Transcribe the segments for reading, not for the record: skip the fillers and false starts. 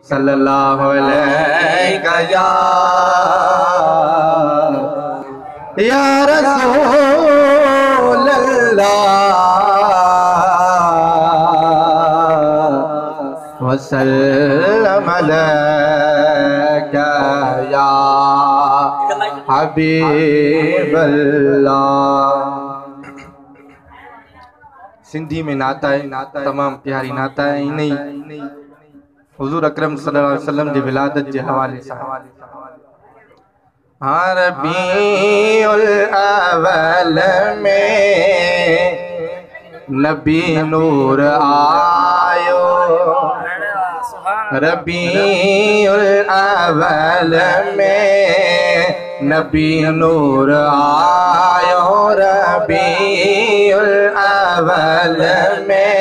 सल्लल्लाहु अलैहि या रसूल अल्लाह वसल्लम अलैका या हबीब अल्लाह। सिंधी में नाता है, तमाम प्यारी नाता है। नहीं हुजूर अकरम सल्लल्लाहु अलैहि वसल्लम जी विलादत के हवाले से रबीउल अव्वल में नबी नूर आयो, रबीउल अव्वल में नबी नूर आयो, रबीउल अव्वल में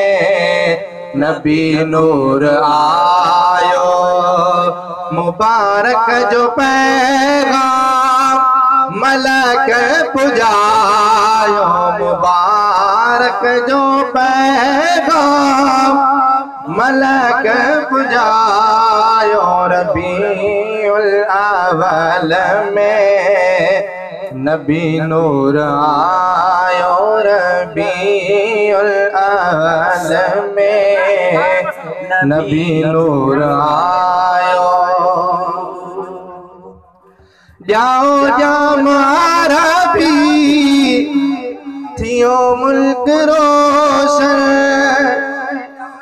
नबी नूर आयो। मुबारक जो पैगाम मलक पुजायो, मुबारक जो पैगाम मलक पुजायो। रबीउल अव्वल में नबी नूर आयो, रबीउल अव्वल में नबी नूर आयो। जाओ जाम अरबी थियो मुल्क रोशन,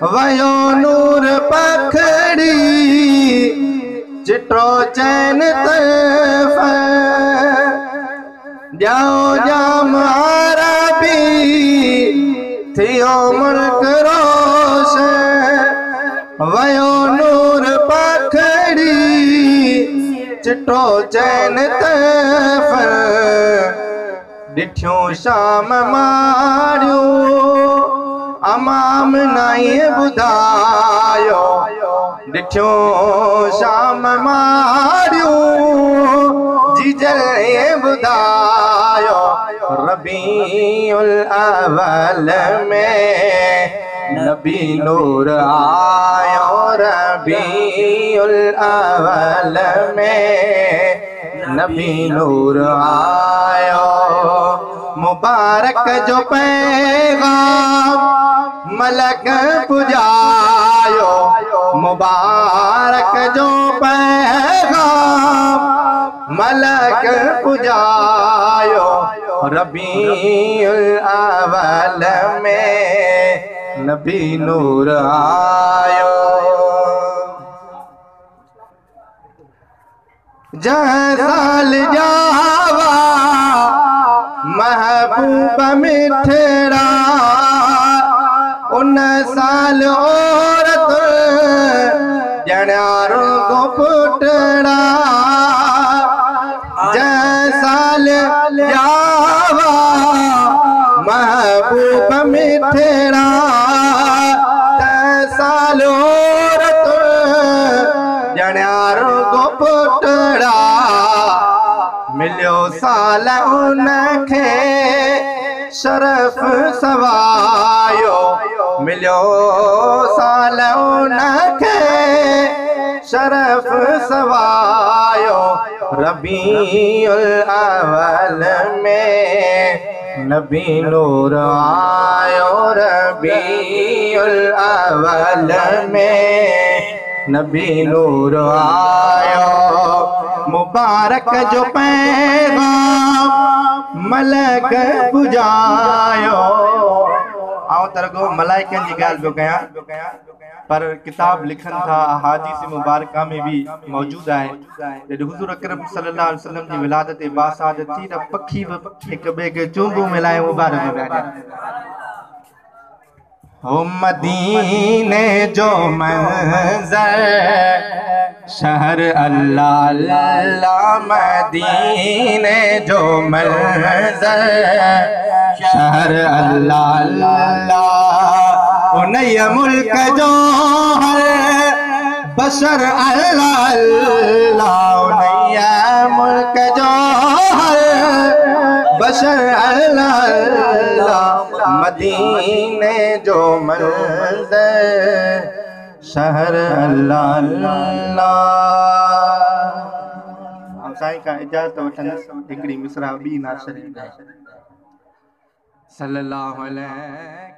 वयो नूर पखड़ी चिट्रो चैन तरफ। जाओ जाम अरबी थियो मुल्क रोशन, वयो नूर पखड़ी चिट्रो चैन तरफ। डिठ्यो शाम मारियो अमाम नाई बुधायो, डिठ्यो शाम मारियो जीजल बुधायो। रबीउल अव्वल में नबी नूर आयो, रबीउल अव्वल में नबी नूर आयो। मुबारक जो पैगाम मलक पुजायो, मुबारक जो पैगाम मलक पुजायो। रबीउल अव्वल में नबी नूर आयो। जहाँ साल जावा महबूब मिठड़ा, उन साल औरत जनारो को पुटड़ा। जहाँ साल जावा महबूब मिठड़ा, साल औरत जनारो को पुटड़ा। मिलियो साल उनखे शरफ सवायो, मिलियो साल उनखे शरफ सवायो। रबीउल अव्वल में नबी नूर आयो, रबीउल अव्वल में नबी नूर आयो। मुबारक जो पैगाम मलक पुजायो। आऊं तरगो मलाइकन जी गाल पियो कयां, पर किताब लिखन था अहादीस मुबारका में भी मौजूद है। जब हुजूर अकरम सल्लल्लाहु अलैहि वसल्लम जी विलादत बासाद थी त पखी एक बे के चुंबू मिलाए मुबारक मिलाया। हो मदीने जो मंज़र शहर अल्लाह अल्लाह, मदीने जो मंज़र शहर अल्लाह अल्लाह। उन्नय मुल्क जो हर बशर अल्लाह अल्लाह, उन्नय मुल्क जो हर बशर अल्लाह अल्लाह। मदीने जो मंज़र शहर अल्लाह अल्लाह। साईं का इजाज़त वठंदुसि हिकिड़ी मिसरा ॿी नात शरीफ़। सल्लल्लाहु अलैहि